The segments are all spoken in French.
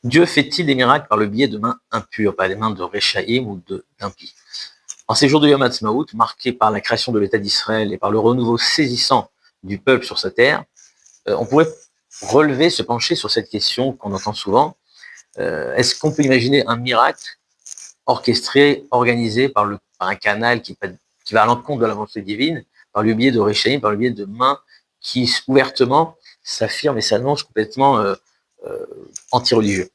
Dieu fait-il des miracles par le biais de mains impures, par les mains de Réchaïm ou d'impies? En ces jours de Yom Ha'atzmaut, marqués par la création de l'État d'Israël et par le renouveau saisissant du peuple sur sa terre, on pourrait relever, se pencher sur cette question qu'on entend souvent. Est-ce qu'on peut imaginer un miracle orchestré, organisé par un canal qui va à l'encontre de la volonté divine, par le biais de Réchaïm, par le biais de mains qui ouvertement s'affirment et s'annoncent complètement euh, anti-religieux?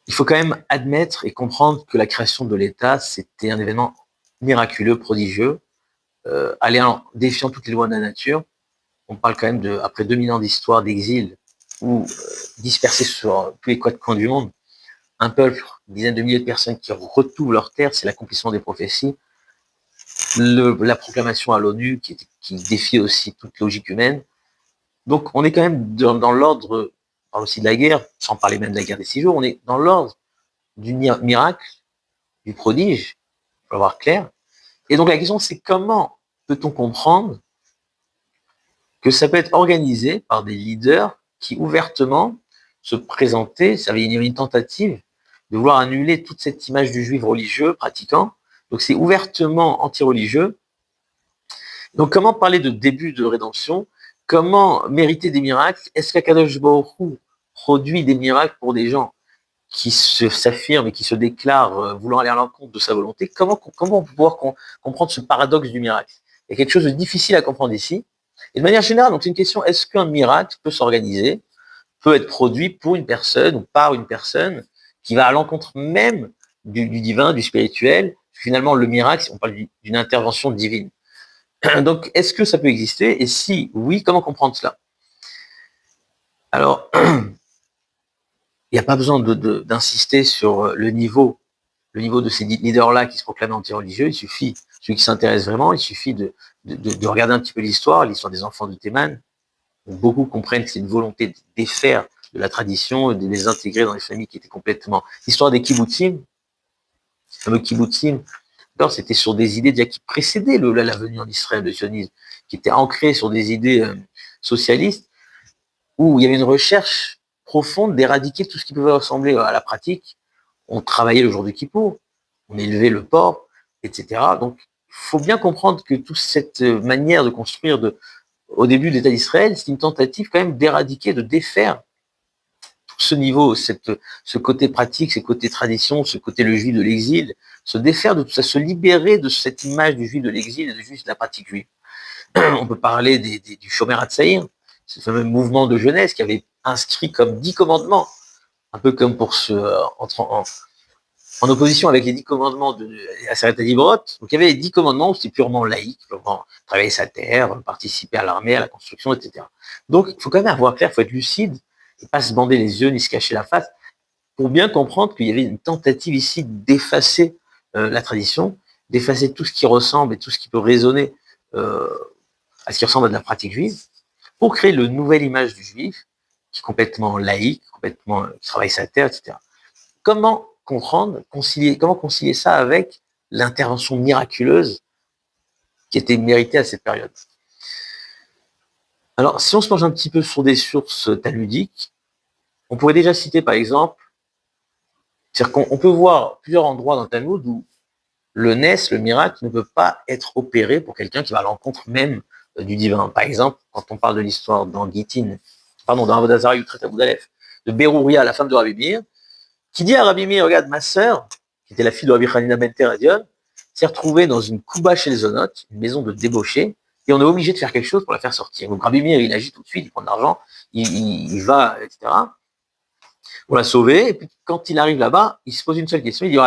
Il faut quand même admettre et comprendre que la création de l'État, c'était un événement miraculeux, prodigieux, défiant toutes les lois de la nature. On parle quand même après 2000 ans d'histoire d'exil, ou dispersés sur tous les quatre coins du monde, un peuple, dizaines de milliers de personnes qui retrouvent leur terre, c'est l'accomplissement des prophéties. La proclamation à l'ONU qui défie aussi toute logique humaine. Donc on est quand même dans l'ordre, on parle aussi de la guerre, sans parler même de la guerre des 6 jours, on est dans l'ordre du miracle, du prodige, il faut avoir clair. Et donc la question, c'est comment peut-on comprendre que ça peut être organisé par des leaders qui ouvertement se présentaient, il y avait une tentative de vouloir annuler toute cette image du juif religieux pratiquant. Donc c'est ouvertement anti-religieux. Donc comment parler de début de rédemption? Comment mériter des miracles? Est-ce qu'Akadosh Baruch Hu produit des miracles pour des gens qui s'affirment et qui se déclarent voulant aller à l'encontre de sa volonté? Comment on peut pouvoir comprendre ce paradoxe du miracle? Il y a quelque chose de difficile à comprendre ici. Et de manière générale, donc c'est une question, est-ce qu'un miracle peut s'organiser, peut être produit pour une personne ou par une personne qui va à l'encontre même du divin, du spirituel? Finalement, le miracle, on parle d'une intervention divine. Donc, est-ce que ça peut exister? Et si oui, comment comprendre cela? Alors, il n'y a pas besoin d'insister sur le niveau de ces leaders-là qui se proclament anti-religieux. Il suffit, celui qui s'intéresse vraiment, il suffit de regarder un petit peu l'histoire des enfants de Théman. Beaucoup comprennent que c'est une volonté de défaire de la tradition, de les intégrer dans les familles qui étaient complètement... L'histoire des kibbutzim, les fameux kibbutzim, c'était sur des idées déjà qui précédaient la venue en Israël de sionisme, qui étaient ancrées sur des idées socialistes, où il y avait une recherche profonde d'éradiquer tout ce qui pouvait ressembler à la pratique. On travaillait le jour du Kippour, on élevait le porc, etc. Donc, il faut bien comprendre que toute cette manière de construire au début de l'État d'Israël, c'est une tentative quand même d'éradiquer, de défaire tout ce niveau, ce côté pratique, ce côté tradition, ce côté le juif de l'exil, se défaire de tout ça, se libérer de cette image du juif de l'exil et du juif de la pratique juive. On peut parler du Shomer Hatzaïr, ce fameux mouvement de jeunesse qui avait inscrit comme 10 commandements, un peu comme pour en opposition avec les 10 commandements de Aseret Dibrot. Donc il y avait les 10 commandements où c'était purement laïque, travailler sa terre, participer à l'armée, à la construction, etc. Donc il faut quand même avoir clair, il faut être lucide, et pas se bander les yeux ni se cacher la face, pour bien comprendre qu'il y avait une tentative ici d'effacer la tradition, d'effacer tout ce qui ressemble et tout ce qui peut résonner à ce qui ressemble à de la pratique juive, pour créer une nouvelle image du juif, qui est complètement laïque, qui travaille sa terre, etc. Comment comment concilier ça avec l'intervention miraculeuse qui était méritée à cette période? Alors, si on se penche un petit peu sur des sources talmudiques, on pourrait déjà citer par exemple, c'est-à-dire qu'on peut voir plusieurs endroits dans le Talmud où le Nes, le miracle, ne peut pas être opéré pour quelqu'un qui va à l'encontre même du divin. Par exemple, quand on parle de l'histoire dans dans Avodah Zarah Yutret Amud Aleph, de Berouria, la femme de Rabbi Meir, qui dit à Rabbi Meir, regarde, ma sœur, qui était la fille de Rabbi Hanina ben Teradion, s'est retrouvée dans une kouba chez les Zonotes, une maison de débauchés, et on est obligé de faire quelque chose pour la faire sortir. Donc Rabbi Meir, il agit tout de suite, il prend de l'argent, il va, etc., pour la sauver, et puis quand il arrive là-bas, il se pose une seule question, il dit,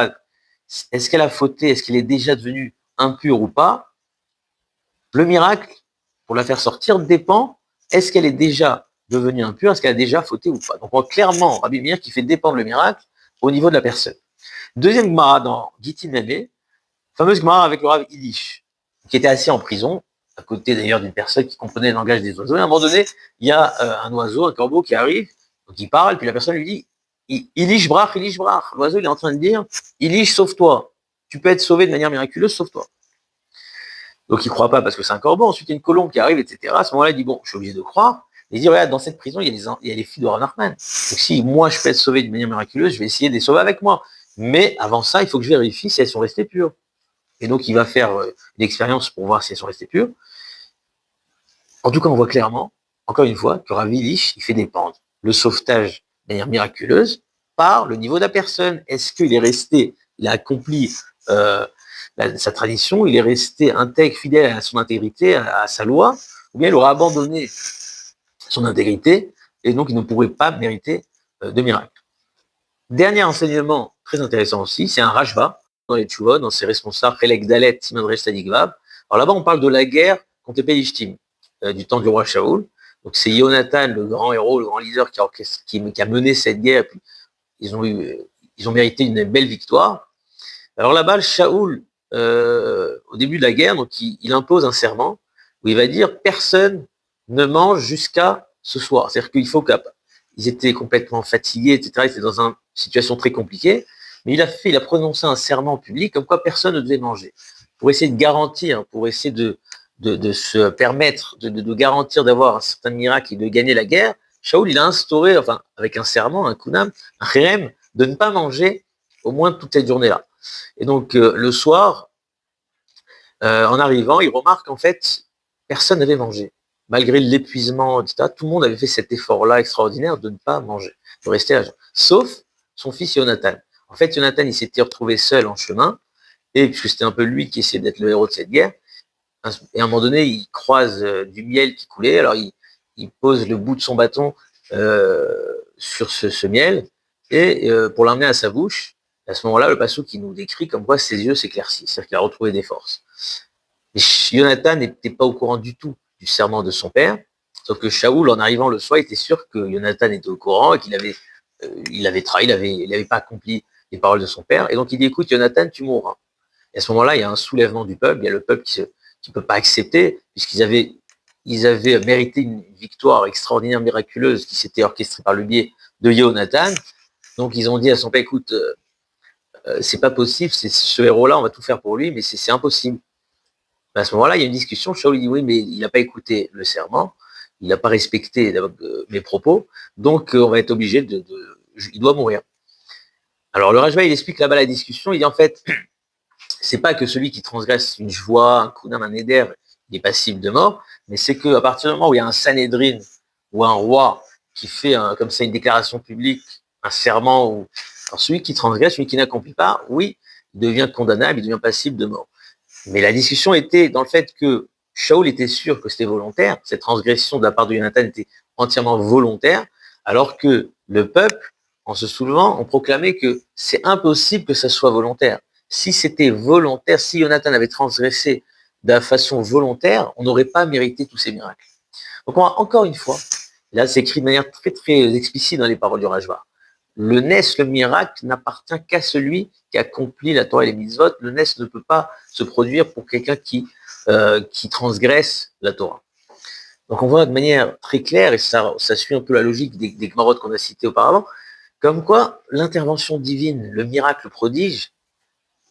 est-ce qu'elle a fauté, est-ce qu'elle est déjà devenue impure ou pas? Le miracle, pour la faire sortir, dépend, est-ce qu'elle est déjà devenue impure, est-ce qu'elle a déjà fauté ou pas? Donc on voit clairement Rabbi Meir qui fait dépendre le miracle au niveau de la personne. Deuxième Gemara dans Gittin Memé, fameuse Gemara avec le Rav Illich, qui était assis en prison, à côté d'ailleurs d'une personne qui comprenait le langage des oiseaux. Et à un moment donné, il y a un oiseau, un corbeau qui arrive, donc il parle, puis la personne lui dit Illich brach, Illich brach. L'oiseau, il est en train de dire Illich, sauve-toi. Tu peux être sauvé de manière miraculeuse, sauve-toi. Donc il ne croit pas parce que c'est un corbeau. Ensuite, il y a une colombe qui arrive, etc. À ce moment-là, il dit bon, je suis obligé de croire. Et il dit, regarde, dans cette prison, il y a les filles de Rav Nachman. Donc si moi, je peux être sauvé d'une manière miraculeuse, je vais essayer de les sauver avec moi. Mais avant ça, il faut que je vérifie si elles sont restées pures. Et donc, il va faire une expérience pour voir si elles sont restées pures. En tout cas, on voit clairement, encore une fois, que Rav Illich, il fait dépendre le sauvetage de manière miraculeuse par le niveau de la personne. Est-ce qu'il est resté, il a accompli sa tradition, il est resté intègre, fidèle à son intégrité, à sa loi, ou bien il aura abandonné son intégrité, et donc il ne pourrait pas mériter de miracle. Dernier enseignement très intéressant aussi, c'est un Rashba dans les Tchouvot, dans ses responsables, Chelek Dalet, Siman Resh Tzadik Vav. Alors là-bas, on parle de la guerre contre les Pélishtim, du temps du roi Shaoul. Donc c'est Jonathan, le grand héros, le grand leader qui a mené cette guerre. Puis ils ont mérité une belle victoire. Alors là-bas, Shaoul, au début de la guerre, donc il impose un serment où il va dire personne ne mange jusqu'à ce soir. C'est-à-dire qu'il faut qu'ils étaient complètement fatigués, etc. Ils étaient dans une situation très compliquée, mais il a prononcé un serment public comme quoi personne ne devait manger, pour essayer de garantir, pour essayer de se permettre de garantir d'avoir un certain miracle et de gagner la guerre. Shaoul, il a instauré, enfin, avec un serment, un kunam, un chérem, de ne pas manger au moins toute cette journée-là. Et donc, le soir, en arrivant, il remarque qu'en fait, personne n'avait mangé. Malgré l'épuisement, etc., tout le monde avait fait cet effort-là extraordinaire de ne pas manger, de rester à jeun. Sauf son fils Jonathan. En fait, Jonathan, il s'était retrouvé seul en chemin, et puisque c'était un peu lui qui essayait d'être le héros de cette guerre, et à un moment donné, il croise du miel qui coulait, alors il pose le bout de son bâton sur ce miel, et pour l'emmener à sa bouche. À ce moment-là, le passouk qui nous décrit comme quoi ses yeux s'éclaircissent, c'est-à-dire qu'il a retrouvé des forces. Et Jonathan n'était pas au courant du tout du serment de son père, sauf que Shaoul, en arrivant le soir, était sûr que Jonathan était au courant et qu'il avait trahi, il n'avait pas accompli les paroles de son père. Et donc il dit, écoute, Jonathan, tu mourras. Et à ce moment-là, il y a un soulèvement du peuple, il y a le peuple qui ne peut pas accepter, puisqu'ils avaient mérité une victoire extraordinaire, miraculeuse, qui s'était orchestrée par le biais de Jonathan. Donc ils ont dit à son père, écoute, c'est pas possible, c'est ce héros-là, on va tout faire pour lui, mais c'est impossible. Mais à ce moment-là, il y a une discussion, Shaoul dit oui, mais il n'a pas écouté le serment, il n'a pas respecté mes propos, donc on va être obligé il doit mourir. Alors le Rashba, il explique là-bas la discussion, il dit en fait, c'est pas que celui qui transgresse une joie, un kunam, un éder, il est passible de mort, mais c'est qu'à partir du moment où il y a un Sanhédrin ou un roi qui fait comme ça une déclaration publique, un serment, ou alors celui qui transgresse, celui qui n'accomplit pas, oui, il devient condamnable, il devient passible de mort. Mais la discussion était dans le fait que Shaoul était sûr que c'était volontaire, cette transgression de la part de Jonathan était entièrement volontaire, alors que le peuple, en se soulevant, ont proclamé que c'est impossible que ça soit volontaire. Si c'était volontaire, si Jonathan avait transgressé de façon volontaire, on n'aurait pas mérité tous ces miracles. Donc on va encore une fois, là c'est écrit de manière très très explicite dans les paroles du Rashba, le nes, le miracle, n'appartient qu'à celui qui accomplit la Torah et les mitzvot. Le nes ne peut pas se produire pour quelqu'un qui transgresse la Torah. Donc on voit de manière très claire, et ça suit un peu la logique des Gmarot qu'on a cités auparavant, comme quoi l'intervention divine, le miracle, le prodige,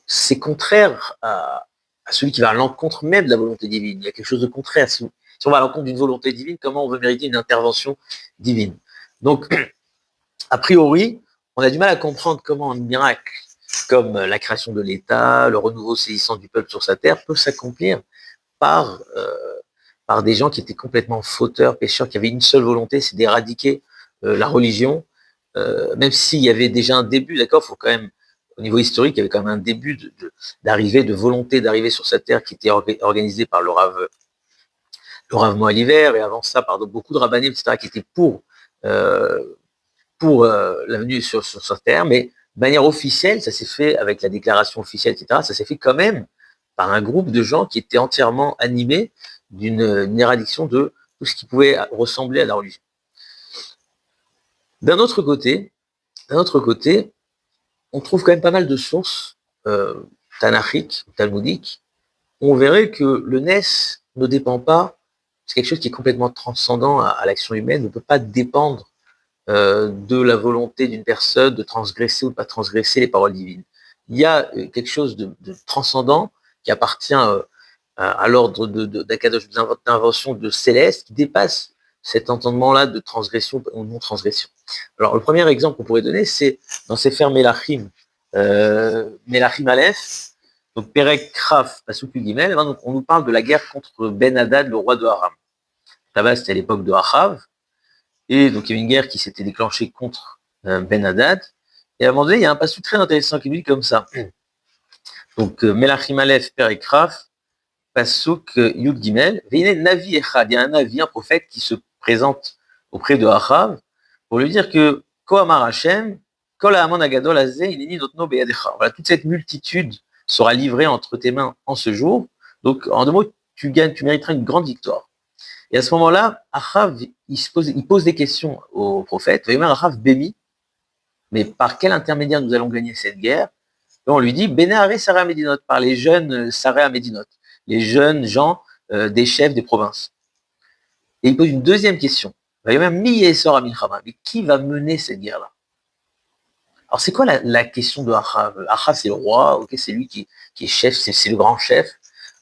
c'est contraire à celui qui va à l'encontre même de la volonté divine. Il y a quelque chose de contraire. Si on va à l'encontre d'une volonté divine, comment on veut mériter une intervention divine? Donc, a priori, on a du mal à comprendre comment un miracle comme la création de l'État, le renouveau saisissant du peuple sur sa terre peut s'accomplir par des gens qui étaient complètement fauteurs, pécheurs, qui avaient une seule volonté, c'est d'éradiquer la religion, même s'il y avait déjà un début, d'accord, faut quand même, au niveau historique, il y avait quand même un début de volonté d'arriver sur cette terre qui était organisée par le Rav Moaliver, et avant ça, par beaucoup de rabbanim, etc., qui étaient pour la venue sur sa terre, mais de manière officielle, ça s'est fait avec la déclaration officielle, etc., ça s'est fait quand même par un groupe de gens qui étaient entièrement animés d'une éradiction de tout ce qui pouvait ressembler à la religion. D'un autre côté, on trouve quand même pas mal de sources tanachiques, talmudiques. On verrait que le nes ne dépend pas, c'est quelque chose qui est complètement transcendant à l'action humaine, ne peut pas dépendre de la volonté d'une personne de transgresser ou de pas transgresser les paroles divines. Il y a quelque chose de transcendant qui appartient à l'ordre d'Akadosh, d'invention de céleste, qui dépasse cet entendement-là de transgression ou non-transgression. Alors, le premier exemple qu'on pourrait donner, c'est dans Sefer Melachim, Melachim Aleph, donc Perek Kraf, Pasuk Gimel, donc on nous parle de la guerre contre Ben Hadad, le roi de Aram. Là-bas, c'était à l'époque de Achav, et donc il y a une guerre qui s'était déclenchée contre Ben Hadad, et à un moment donné, il y a un pasuk très intéressant qui dit comme ça. Donc, Melachim Aleph, Perek Kraf, Pasuk Yud Gimel, Veine Navi Echad, il y a un Navi, un prophète qui se présente auprès de Achav pour lui dire que Kohamar Hashem, Kol Ha'amon Agadol Hazeh, Ineni Notno Beyadecha. Voilà, toute cette multitude sera livrée entre tes mains en ce jour. Donc, en deux mots, tu mériteras une grande victoire. Et à ce moment-là, Achav, il pose des questions au prophète. Vayomer Achav Bemi, mais par quel intermédiaire nous allons gagner cette guerre? Et on lui dit, Benehare Sarah Medinot, par les jeunes Sarah Medinot, les jeunes gens des chefs des provinces. Et il pose une deuxième question. Mais qui va mener cette guerre-là? Alors, c'est quoi la question de Achav? Achav, c'est le roi, ok, c'est lui qui est chef, c'est le grand chef.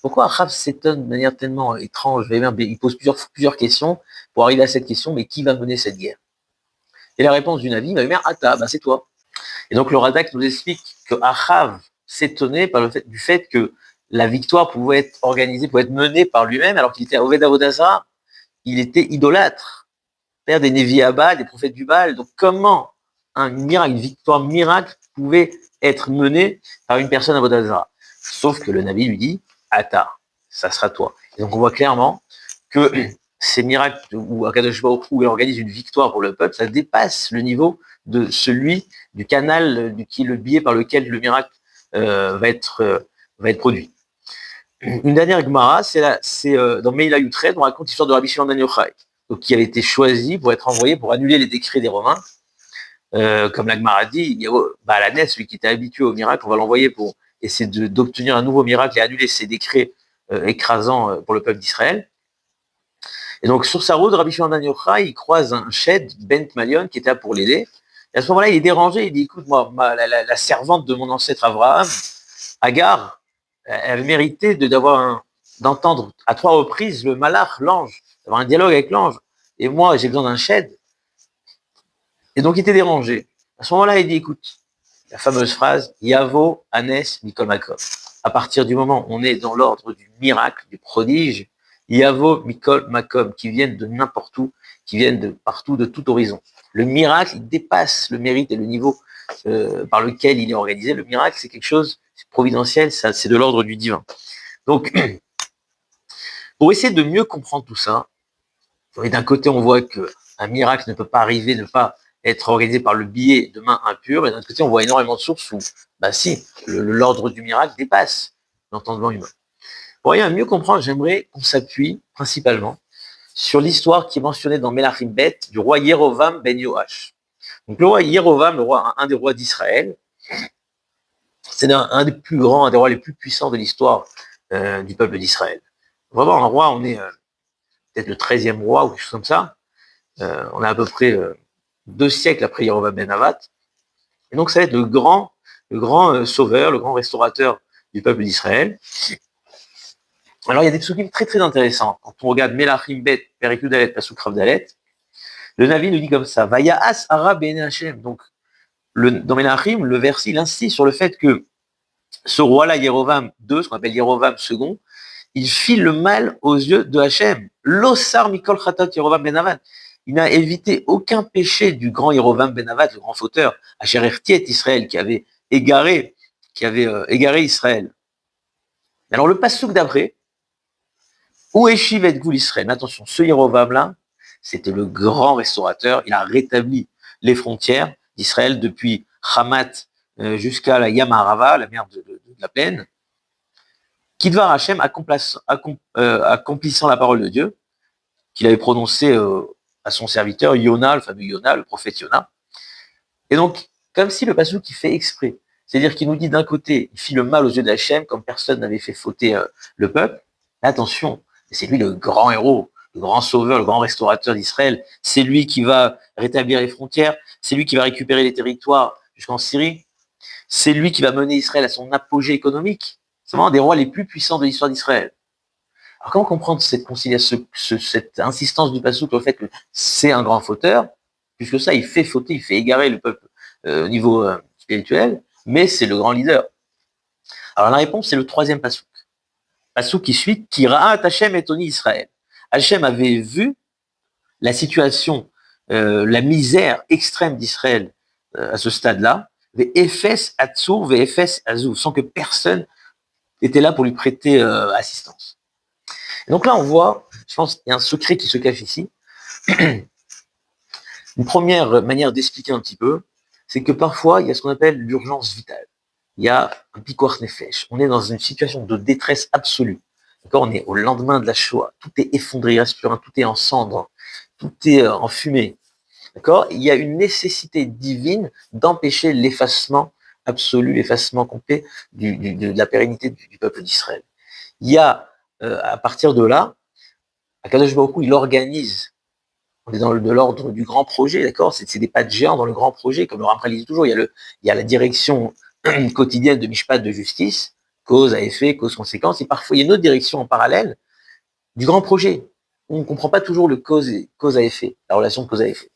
Pourquoi Achav s'étonne de manière tellement étrange? Il pose plusieurs questions pour arriver à cette question, mais qui va mener cette guerre? Et la réponse du Navi, Ata, c'est toi. Et donc, le Radak nous explique que Achav s'étonnait du fait que la victoire pouvait être organisée, pouvait être menée par lui-même, alors qu'il était à Oved Avodazara. Il était idolâtre, père des Nevi Abba, des prophètes du Baal. Donc, comment une victoire miracle pouvait être menée par une personne à Avodazara? Sauf que le Navi lui dit, Ata, ça sera toi. Et donc, on voit clairement que ces miracles où Akadosh Baruch Hu organise une victoire pour le peuple, ça dépasse le niveau de celui du canal qui est le biais par lequel le miracle va être produit. Une dernière Gemara, c'est dans Meila Yutred, on raconte l'histoire de Rabbi Shimon ben Yochai, donc qui avait été choisi pour être envoyé pour annuler les décrets des Romains. Comme la Gemara dit, il y a Baalanes, celui qui était habitué au miracle, on va l'envoyer pour essayer d'obtenir un nouveau miracle et annuler ces décrets écrasants pour le peuple d'Israël. Et donc, sur sa route, Rabbi Shimon ben Yochai, il croise un Shed, Bent Malion, qui était là pour l'aider. Et à ce moment-là, il est dérangé, il dit, écoute, moi, la servante de mon ancêtre Abraham, Agar, elle méritait d'entendre à 3 reprises le malach, l'ange, d'avoir un dialogue avec l'ange. Et moi, j'ai besoin d'un Shed. Et donc, il était dérangé. À ce moment-là, il dit, écoute, la fameuse phrase, Yavo, Anes, Mikol Makom. À partir du moment où on est dans l'ordre du miracle, du prodige, Yavo, Mikol Makom, qui viennent de n'importe où, qui viennent de partout, de tout horizon. Le miracle, il dépasse le mérite et le niveau par lequel il est organisé. Le miracle, c'est quelque chose providentiel, c'est de l'ordre du divin. Donc, pour essayer de mieux comprendre tout ça, d'un côté, on voit qu'un miracle ne peut pas arriver, ne pas être organisé par le biais de mains impures, et d'un côté, on voit énormément de sources où, si, l'ordre du miracle dépasse l'entendement humain. Pour rien mieux comprendre, j'aimerais qu'on s'appuie principalement sur l'histoire qui est mentionnée dans Melachim Bet du roi Yerovam ben Yoash. Donc le roi Yerovam, un des rois d'Israël, c'est un des plus grands, un des rois les plus puissants de l'histoire du peuple d'Israël. Vraiment un roi, on est peut-être le 13e roi ou quelque chose comme ça. On est à peu près 2 siècles après Yerovam ben Navat. Et donc ça va être le grand sauveur, le grand restaurateur du peuple d'Israël. Alors, il y a des psukim très, très intéressants. Quand on regarde Melachim Bet, Perek Yudalet, Pasuk Rav Dalet, le Navi nous dit comme ça, Vaya'as Ara Be'ene Hashem. Donc, dans Melachim, le verset, il insiste sur le fait que ce roi-là, Yerovam II, ce qu'on appelle Yerovam II, il fit le mal aux yeux de Hashem. L'osar Mikol Chatat Yerovam Ben Navat. Il n'a évité aucun péché du grand Yerovam Ben Navat, le grand fauteur, Asher Ertiet Israël, qui avait égaré Israël. Alors, le pasuk d'après, où est Shivet Goul Israël? Mais attention, ce Yerovam-là, c'était le grand restaurateur. Il a rétabli les frontières d'Israël depuis Hamat jusqu'à la Yam Arava, la mer de la plaine. Kidvar Hashem accomplissant la parole de Dieu qu'il avait prononcée à son serviteur Yona, le fameux Yona, le prophète Yona. Et donc, comme si le passage qui fait exprès, c'est-à-dire qu'il nous dit d'un côté, il fit le mal aux yeux d'Hachem, comme personne n'avait fait fauter le peuple. Mais attention, c'est lui le grand héros, le grand sauveur, le grand restaurateur d'Israël. C'est lui qui va rétablir les frontières, c'est lui qui va récupérer les territoires jusqu'en Syrie. C'est lui qui va mener Israël à son apogée économique. C'est vraiment un des rois les plus puissants de l'histoire d'Israël. Alors comment comprendre cette conciliation, cette insistance du passouk, le fait que c'est un grand fauteur, puisque ça, il fait fauter, il fait égarer le peuple au niveau spirituel, mais c'est le grand leader. Alors la réponse, c'est le troisième passouk. Passouk qui suit, qui ra'at Hachem et Toni Israël. Hachem avait vu la situation, la misère extrême d'Israël à ce stade-là, Ve'efes Atzur, Ve'efes Azou, sans que personne était là pour lui prêter assistance. Et donc là, on voit, je pense qu'il y a un secret qui se cache ici. Une première manière d'expliquer un petit peu, c'est que parfois, il y a ce qu'on appelle l'urgence vitale. Il y a un pikuach nefesh. On est dans une situation de détresse absolue. D'accord, on est au lendemain de la Shoah. Tout est effondré, il reste plus rien, tout est en cendres, tout est en fumée. D'accord, il y a une nécessité divine d'empêcher l'effacement absolu, l'effacement complet de la pérennité du peuple d'Israël. Il y a, à partir de là, Akadosh Baruch Hu, il organise. On est dans de l'ordre du grand projet, d'accord? C'est des pas de géant dans le grand projet, comme le Ramchal dit toujours. Il y a la direction quotidienne de Mishpat de justice, cause à effet, cause-conséquence, et parfois il y a une autre direction en parallèle du grand projet. On ne comprend pas toujours le cause à effet, la relation de cause à effet.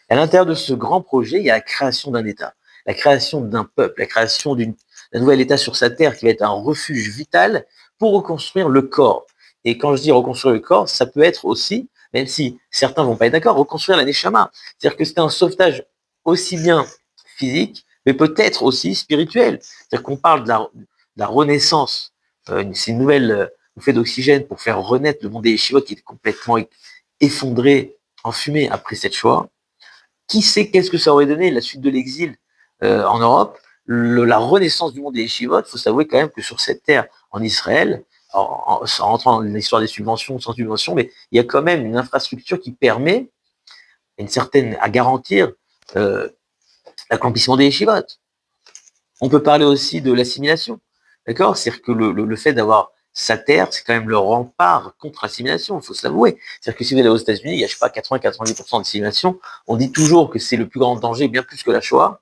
Et à l'intérieur de ce grand projet, il y a la création d'un État, la création d'un peuple, la création d'un nouvel État sur sa terre qui va être un refuge vital pour reconstruire le corps. Et quand je dis reconstruire le corps, ça peut être aussi, même si certains vont pas être d'accord, reconstruire la Neshama. C'est-à-dire que c'est un sauvetage aussi bien physique, mais peut-être aussi spirituel. C'est-à-dire qu'on parle de la renaissance, c'est une nouvelle bouffée d'oxygène pour faire renaître le monde des yeshivot qui est complètement effondré, enfumé après cette Shoah. Qui sait qu'est-ce que ça aurait donné la suite de l'exil en Europe, la renaissance du monde des yeshivot. Il faut s'avouer quand même que sur cette terre, en Israël, sans rentrer dans l'histoire des subventions, sans subventions, mais il y a quand même une infrastructure qui permet à garantir l'accomplissement des yeshivot. On peut parler aussi de l'assimilation, d'accord? C'est-à-dire que le fait d'avoir sa terre, c'est quand même le rempart contre l'assimilation, il faut se l'avouer. C'est-à-dire que si vous allez aux États-Unis, il y a, je sais pas, 80-90% d'assimilation, on dit toujours que c'est le plus grand danger, bien plus que la Shoah.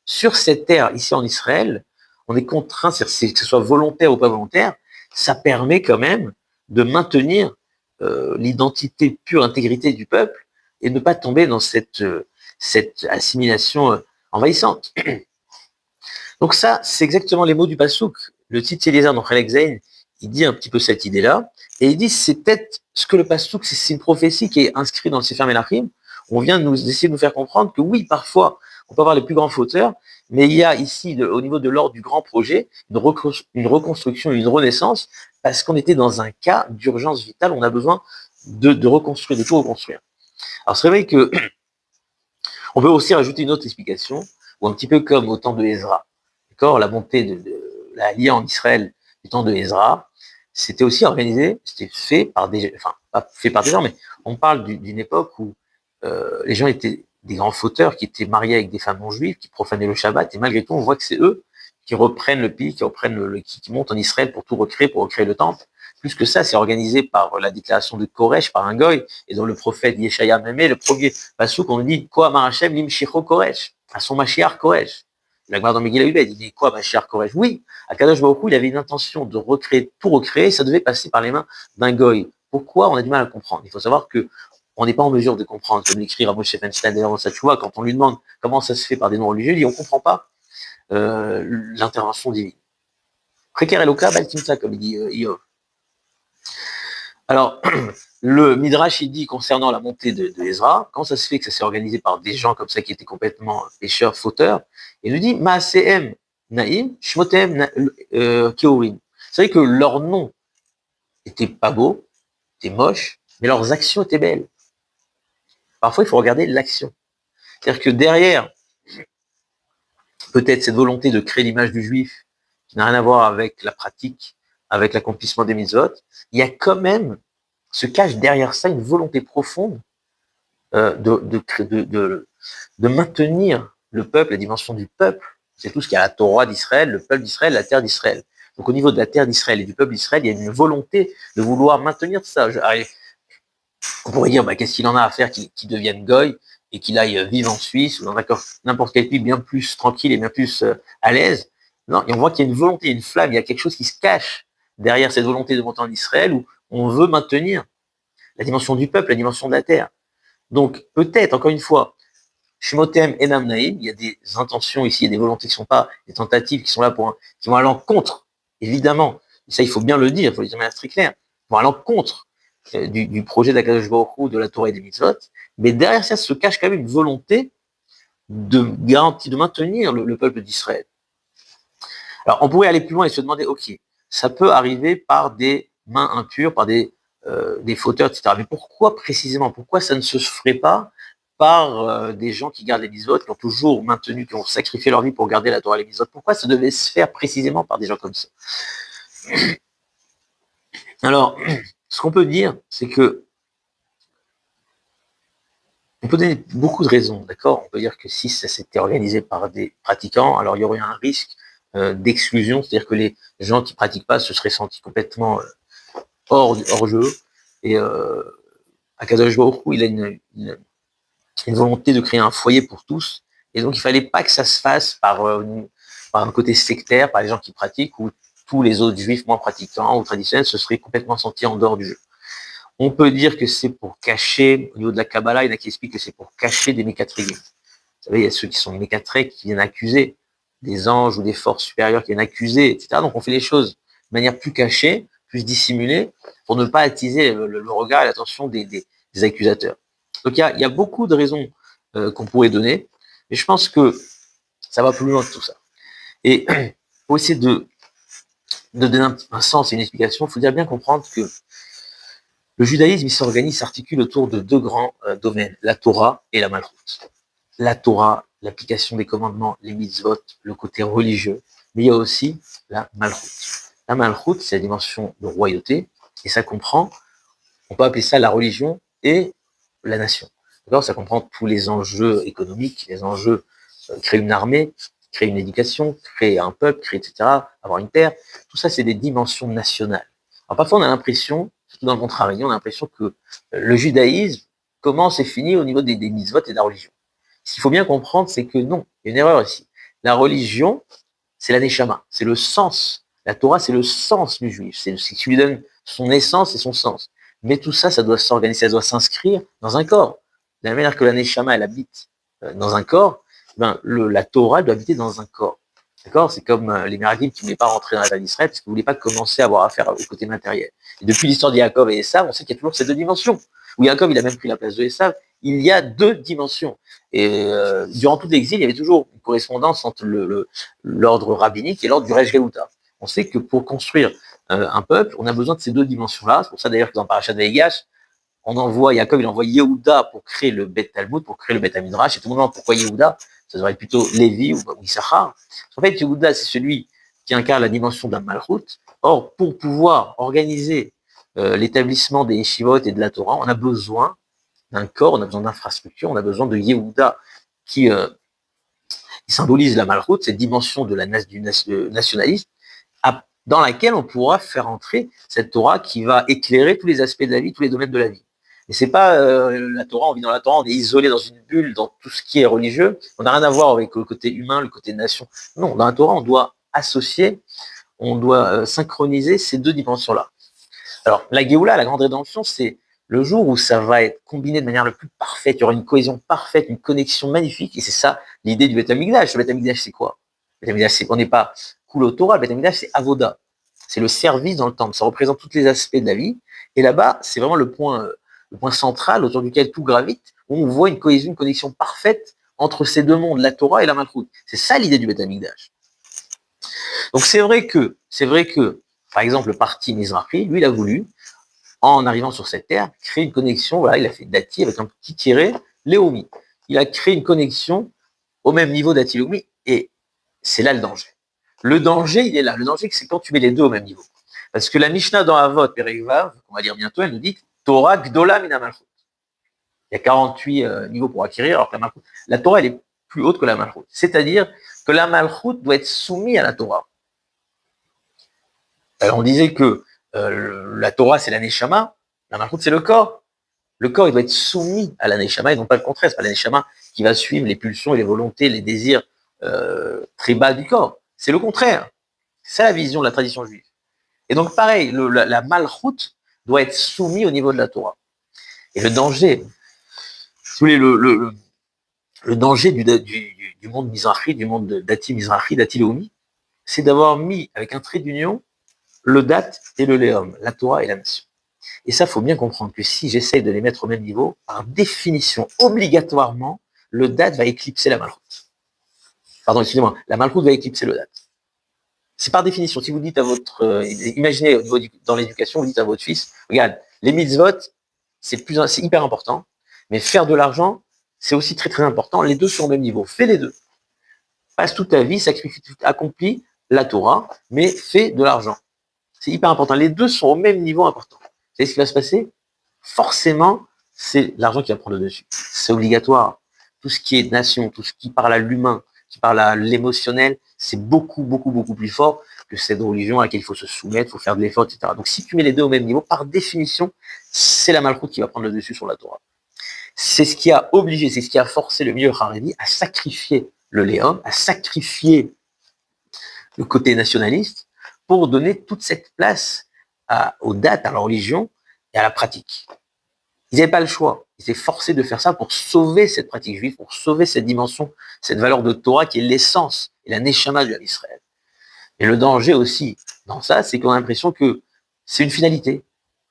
Sur cette terre, ici en Israël, on est contraint, c'est-à-dire que ce soit volontaire ou pas volontaire, ça permet quand même de maintenir l'identité pure, intégrité du peuple, et ne pas tomber dans cette assimilation envahissante. Donc ça, c'est exactement les mots du Passouk. Le Tzitz Eliezer dans Chelek Zayin, il dit un petit peu cette idée-là, et il dit c'est peut-être ce que le Passouk, c'est une prophétie qui est inscrite dans le Sefer Melachim. On vient essayer de nous faire comprendre que oui, parfois, on peut avoir les plus grands fauteurs, mais il y a ici, au niveau de l'ordre du grand projet, une reconstruction, une renaissance, parce qu'on était dans un cas d'urgence vitale, on a besoin de reconstruire, de tout reconstruire. Alors c'est vrai que on peut aussi rajouter une autre explication, ou un petit peu comme au temps de Ezra. D'accord, la montée de la Aliyah en Israël du temps de Ezra, c'était aussi organisé, c'était fait par des, enfin pas fait par des gens, mais on parle d'une époque où les gens étaient des grands fauteurs qui étaient mariés avec des femmes non juives, qui profanaient le Shabbat, et malgré tout, on voit que c'est eux qui reprennent le pays, qui montent en Israël pour tout recréer, pour recréer le temple. Plus que ça, c'est organisé par la déclaration de Koresh, par un goy, et dont le prophète Yeshaya même, le premier passouk, on dit quoi, Marachem limshicho Koresh, à son Mashiach Koresh. La gloire dans Megillah Yubed, il dit quoi, Mashiach Koresh? Oui, Akadosh Baruch Hu, il avait une intention de recréer, tout recréer, ça devait passer par les mains d'un goy. Pourquoi? On a du mal à comprendre. Il faut savoir que on n'est pas en mesure de comprendre, comme l'écrit Ramosh Feinstein d'ailleurs dans sa tchouva, quand on lui demande comment ça se fait par des non-religieux, il dit on ne comprend pas l'intervention divine. Précaire Eloka, Baltimsa, comme il dit Iov. Alors, le Midrash, il dit concernant la montée de Ezra, quand ça se fait que ça s'est organisé par des gens comme ça qui étaient complètement pécheurs, fauteurs, il nous dit Maaseem Naïm, Shmotem Keorim. C'est vrai que leur nom était pas beau, était moche, mais leurs actions étaient belles. Parfois, il faut regarder l'action. C'est-à-dire que derrière, peut-être cette volonté de créer l'image du juif, qui n'a rien à voir avec la pratique, avec l'accomplissement des mitzvot, il y a quand même, se cache derrière ça une volonté profonde de maintenir le peuple, la dimension du peuple. C'est tout ce qu'il y a la Torah d'Israël, le peuple d'Israël, la terre d'Israël. Donc au niveau de la terre d'Israël et du peuple d'Israël, il y a une volonté de vouloir maintenir ça. On pourrait dire, qu'est-ce qu'il en a à faire qu'il devienne goy et qu'il aille vivre en Suisse ou dans n'importe quel pays bien plus tranquille et bien plus à l'aise. Non, et on voit qu'il y a une volonté, une flamme, il y a quelque chose qui se cache derrière cette volonté de monter en Israël où on veut maintenir la dimension du peuple, la dimension de la terre. Donc peut-être, encore une fois, Shmotem Enam Naïm, il y a des intentions ici, il y a des volontés qui ne sont pas des tentatives, qui sont là qui vont à l'encontre, évidemment, et ça il faut bien le dire, il faut le dire de manière très claire, vont à l'encontre du projet d'Akadosh Baruch Hu, de la Torah et des mitzvot, mais derrière ça se cache quand même une volonté de garantie, de maintenir le peuple d'Israël. Alors on pourrait aller plus loin et se demander, ok, ça peut arriver par des mains impures, par des fauteurs, etc. Mais pourquoi précisément? Pourquoi ça ne se ferait pas par des gens qui gardent les mitzvot, qui ont toujours maintenu, qui ont sacrifié leur vie pour garder la Torah et les mitzvot? Pourquoi ça devait se faire précisément par des gens comme ça? Alors, ce qu'on peut dire, c'est que on peut donner beaucoup de raisons, d'accord? On peut dire que si ça s'était organisé par des pratiquants, alors il y aurait un risque d'exclusion, c'est-à-dire que les gens qui pratiquent pas se seraient sentis complètement hors jeu. Et Akadosh Baruch Hu, il a une volonté de créer un foyer pour tous. Et donc, il fallait pas que ça se fasse par un côté sectaire, par les gens qui pratiquent, ou tous les autres juifs moins pratiquants ou traditionnels se seraient complètement sentis en dehors du jeu. On peut dire que c'est pour cacher, au niveau de la Kabbalah, il y en a qui expliquent que c'est pour cacher des mécatrégim. Vous savez, il y a ceux qui sont mécatrés, qui viennent accuser des anges ou des forces supérieures qui viennent accuser, etc. Donc on fait les choses de manière plus cachée, plus dissimulée, pour ne pas attiser le regard et l'attention des accusateurs. Donc il y a beaucoup de raisons qu'on pourrait donner, mais je pense que ça va plus loin que tout ça. Et pour essayer de donner un sens et une explication, il faut bien comprendre que le judaïsme, il s'organise, s'articule autour de deux grands domaines, la Torah et la Malchut. La Torah, l'application des commandements, les mitzvot, le côté religieux, mais il y a aussi la Malchut. La Malchut, c'est la dimension de royauté, et ça comprend, on peut appeler ça la religion et la nation. D'accord? Ça comprend tous les enjeux économiques, les enjeux, créer une armée, créer une éducation, créer un peuple, créer, etc., avoir une terre. Tout ça, c'est des dimensions nationales. Alors parfois, on a l'impression, surtout dans le contrarié, on a l'impression que le judaïsme commence et finit au niveau des mitzvot et de la religion. Ce qu'il faut bien comprendre, c'est que non, il y a une erreur ici. La religion, c'est la neshama, c'est le sens. La Torah, c'est le sens du juif, c'est ce qui lui donne son essence et son sens. Mais tout ça, ça doit s'organiser, ça doit s'inscrire dans un corps. De la même manière que la neshama, elle habite dans un corps, ben, la Torah doit habiter dans un corps. D'accord? C'est comme les Merakim qui ne voulaient pas rentrer dans la terre d'Israël parce qu'ils ne voulaient pas commencer à avoir affaire au côté matériel. Et depuis l'histoire de Yaakov et Esav, on sait qu'il y a toujours ces deux dimensions. Où Yaakov, il a même pris la place de Esav, il y a deux dimensions. Et durant tout l'exil, il y avait toujours une correspondance entre l'ordre rabbinique et l'ordre du Resh Galuta. On sait que pour construire un peuple, on a besoin de ces deux dimensions-là. C'est pour ça d'ailleurs que dans Parashat Vaïgash, Yaakov, il envoie Yehuda pour créer le Bet Talmud, pour créer le Bet Midrash. Et tout le monde demande pourquoi Yehuda? Ça devrait être plutôt Lévi ou Issachar. En fait, Yehuda, c'est celui qui incarne la dimension de la Malchut. Or, pour pouvoir organiser l'établissement des Yeshivot et de la Torah, on a besoin d'un corps, on a besoin d'infrastructures, on a besoin de Yehuda qui symbolise la Malchut, cette dimension de du nationalisme, dans laquelle on pourra faire entrer cette Torah qui va éclairer tous les aspects de la vie, tous les domaines de la vie. Et c'est pas la Torah, on vit dans la Torah, on est isolé dans une bulle, dans tout ce qui est religieux, on n'a rien à voir avec le côté humain, le côté nation. Non, dans la Torah, on doit associer, on doit synchroniser ces deux dimensions-là. Alors, la Géoula, la grande rédemption, c'est le jour où ça va être combiné de manière la plus parfaite, il y aura une cohésion parfaite, une connexion magnifique, et c'est ça l'idée du Beth Amikdash. Le Beth Amikdash, c'est quoi? Le Beth Amikdash, on n'est pas cool au Torah, le Beth Amikdash, c'est Avoda. C'est le service dans le temple, ça représente tous les aspects de la vie, et là-bas, c'est vraiment le point central autour duquel tout gravite, où on voit une cohésion, une connexion parfaite entre ces deux mondes, la Torah et la Malchut. C'est ça l'idée du Beth Amikdash. Donc c'est vrai que, par exemple, le parti Mizrahi, lui, il a voulu, en arrivant sur cette terre, créer une connexion, voilà, il a fait Dati avec un petit tiré, Léomi. Il a créé une connexion au même niveau Dati Léomi, et c'est là le danger. Le danger, il est là. Le danger, c'est quand tu mets les deux au même niveau. Parce que la Mishnah dans Avot, Perek Vav, qu'on va lire bientôt, elle nous dit Torah Gdola Mina Malchut. Il y a 48 niveaux pour acquérir, alors que la Torah, elle est plus haute que la Malchut. C'est-à-dire que la Malchut doit être soumise à la Torah. Alors, on disait que la Torah, c'est la Neshama, la Malchut, c'est le corps. Le corps, il doit être soumis à la Neshama, et non pas le contraire. C'est pas la Neshama qui va suivre les pulsions et les volontés, les désirs très bas du corps. C'est le contraire. C'est ça la vision de la tradition juive. Et donc, pareil, la malchoute doit être soumise au niveau de la Torah. Et le danger, si vous voulez, le danger du monde Mizrahi, du monde d'Ati Mizrahi, d'Ati Leomi, c'est d'avoir mis avec un trait d'union le date et le léom, la Torah et la nation. Et ça, il faut bien comprendre que si j'essaye de les mettre au même niveau, par définition, obligatoirement, le date va éclipser la malchoute. Pardon, excusez-moi, la malchoute va éclipser le date. C'est par définition. Si vous dites à votre, imaginez au niveau dans l'éducation, vous dites à votre fils, regarde, les mitzvot, c'est hyper important, mais faire de l'argent, c'est aussi très très important. Les deux sont au même niveau. Fais les deux. Passe toute ta vie, sacrifie, accomplis la Torah, mais fais de l'argent. C'est hyper important. Les deux sont au même niveau important. Vous savez ce qui va se passer? Forcément, c'est l'argent qui va prendre le dessus. C'est obligatoire. Tout ce qui est nation, tout ce qui parle à l'humain, qui parle à l'émotionnel, c'est beaucoup, beaucoup, beaucoup plus fort que cette religion à laquelle il faut se soumettre, il faut faire de l'effort, etc. Donc si tu mets les deux au même niveau, par définition, c'est la malchoute qui va prendre le dessus sur la Torah. C'est ce qui a obligé, c'est ce qui a forcé le milieu Haredi à sacrifier le léom, à sacrifier le côté nationaliste pour donner toute cette place aux dates, à la religion et à la pratique. Ils n'avaient pas le choix. Ils étaient forcés de faire ça pour sauver cette pratique juive, pour sauver cette dimension, cette valeur de Torah qui est l'essence et la neshama de l'Israël. Et le danger aussi dans ça, c'est qu'on a l'impression que c'est une finalité.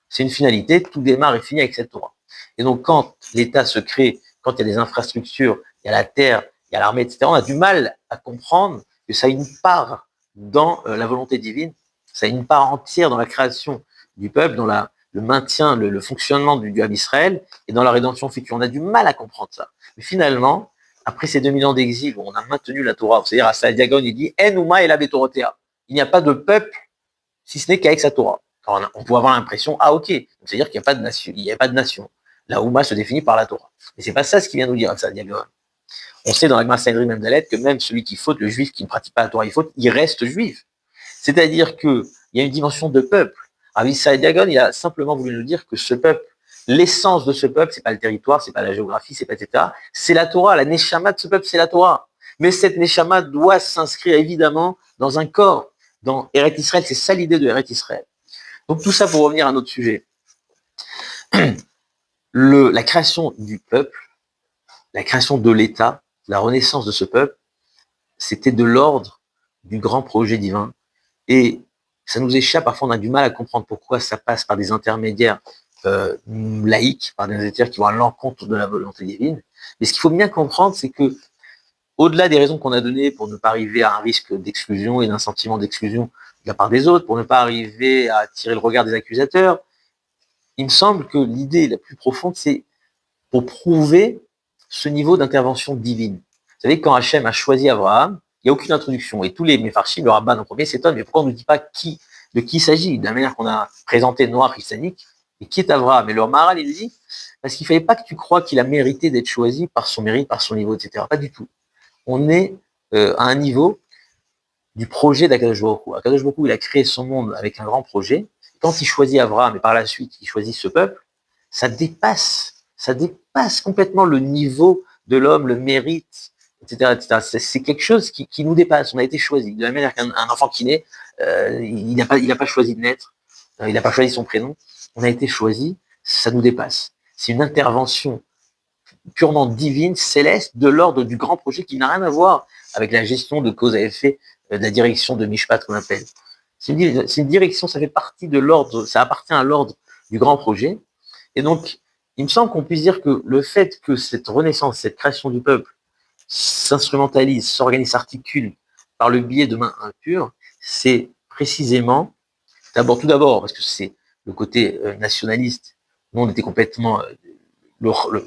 C'est une finalité, tout démarre et finit avec cette Torah. Et donc quand l'État se crée, quand il y a des infrastructures, il y a la terre, il y a l'armée, etc., on a du mal à comprendre que ça a une part dans la volonté divine, ça a une part entière dans la création du peuple, dans le maintien, le fonctionnement du Ham Israël et dans la rédemption future. On a du mal à comprendre ça. Mais finalement, après ces 2000 ans d'exil où on a maintenu la Torah, c'est-à-dire à Sadiagon, il dit « En ela betorotea ». Il n'y a pas de peuple si ce n'est qu'avec sa Torah. Alors, on peut avoir l'impression, ah ok, c'est-à-dire qu'il n'y a pas de nation, il n'y a pas de nation. La Ouma se définit par la Torah. Mais c'est pas ça ce qu'il vient nous dire, Sadiagon. On sait dans la Gemara Sanhedrin Memdalet que même celui qui faute, le juif qui ne pratique pas la Torah, il faute, il reste juif. C'est-à-dire qu'il y a une dimension de peuple. Rabbi Sadiagon, il a simplement voulu nous dire que ce peuple, l'essence de ce peuple, c'est pas le territoire, c'est pas la géographie, c'est pas etc. C'est la Torah, la neshama de ce peuple, c'est la Torah. Mais cette neshama doit s'inscrire évidemment dans un corps. Dans Eretz Israël, c'est ça l'idée de Eretz Israël. Donc tout ça pour revenir à notre sujet. La création du peuple, la création de l'État, la renaissance de ce peuple, c'était de l'ordre du grand projet divin. Et ça nous échappe, parfois on a du mal à comprendre pourquoi ça passe par des intermédiaires laïques, par des intermédiaires qui vont à l'encontre de la volonté divine. Mais ce qu'il faut bien comprendre, c'est que au-delà des raisons qu'on a données pour ne pas arriver à un risque d'exclusion et d'un sentiment d'exclusion de la part des autres, pour ne pas arriver à attirer le regard des accusateurs, il me semble que l'idée la plus profonde, c'est pour prouver ce niveau d'intervention divine. Vous savez, quand Hachem a choisi Abraham, il n'y a aucune introduction. Et tous les Mefarshim, le Rabban en premier, s'étonnent, mais pourquoi on ne nous dit pas de qui il s'agit? De la manière qu'on a présenté Noir Hispanique, et qui est Abraham? Et le Maharal, il dit, parce qu'il ne fallait pas que tu crois qu'il a mérité d'être choisi par son mérite, par son niveau, etc. Pas du tout. On est à un niveau du projet d'Akadosh Baruch Hu. Akadosh Baruch Hu, il a créé son monde avec un grand projet. Quand il choisit Abraham et par la suite il choisit ce peuple, ça dépasse complètement le niveau de l'homme, le mérite, etc. etc. C'est quelque chose qui nous dépasse. On a été choisi. De la même manière qu'un enfant qui naît, il n'a pas choisi de naître, il n'a pas choisi son prénom. On a été choisi, ça nous dépasse. C'est une intervention purement divine, céleste, de l'ordre du grand projet qui n'a rien à voir avec la gestion de cause à effet de la direction de Mishpat qu'on appelle. C'est une direction, ça fait partie de l'ordre, ça appartient à l'ordre du grand projet. Et donc, il me semble qu'on puisse dire que le fait que cette renaissance, cette création du peuple s'instrumentalise, s'organise, s'articule par le biais de mains impures, c'est précisément, tout d'abord, parce que c'est le côté nationaliste. Nous, on était complètement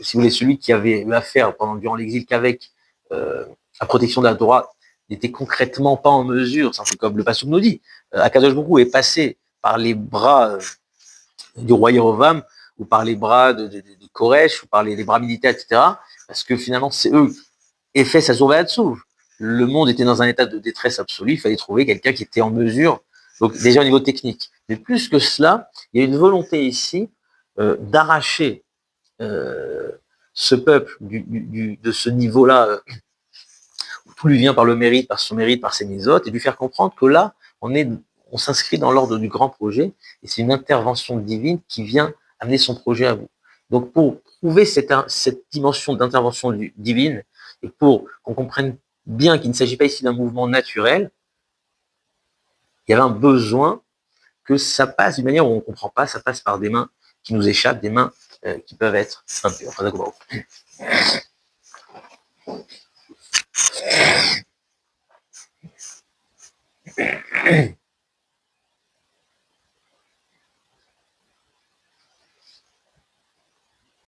si vous voulez, celui qui avait eu affaire durant l'exil qu'avec la protection de la Torah n'était concrètement pas en mesure, c'est un peu comme le Passouk nous dit, Akadosh Baruch Hu est passé par les bras du roi Yerovam, ou par les bras de Koresh, ou par les bras militaires, etc., parce que finalement, c'est eux, et fait sa dessous. Le monde était dans un état de détresse absolue, il fallait trouver quelqu'un qui était en mesure, donc déjà au niveau technique. Mais plus que cela, il y a une volonté ici d'arracher ce peuple de ce niveau-là, où tout lui vient par le mérite, par son mérite, par ses misotes, et lui faire comprendre que là, on est on s'inscrit dans l'ordre du grand projet, et c'est une intervention divine qui vient amener son projet à vous. Donc, pour prouver cette dimension d'intervention divine, et pour qu'on comprenne bien qu'il ne s'agit pas ici d'un mouvement naturel, il y avait un besoin que ça passe d'une manière où on ne comprend pas, ça passe par des mains qui nous échappent, des mains qui peuvent être impures.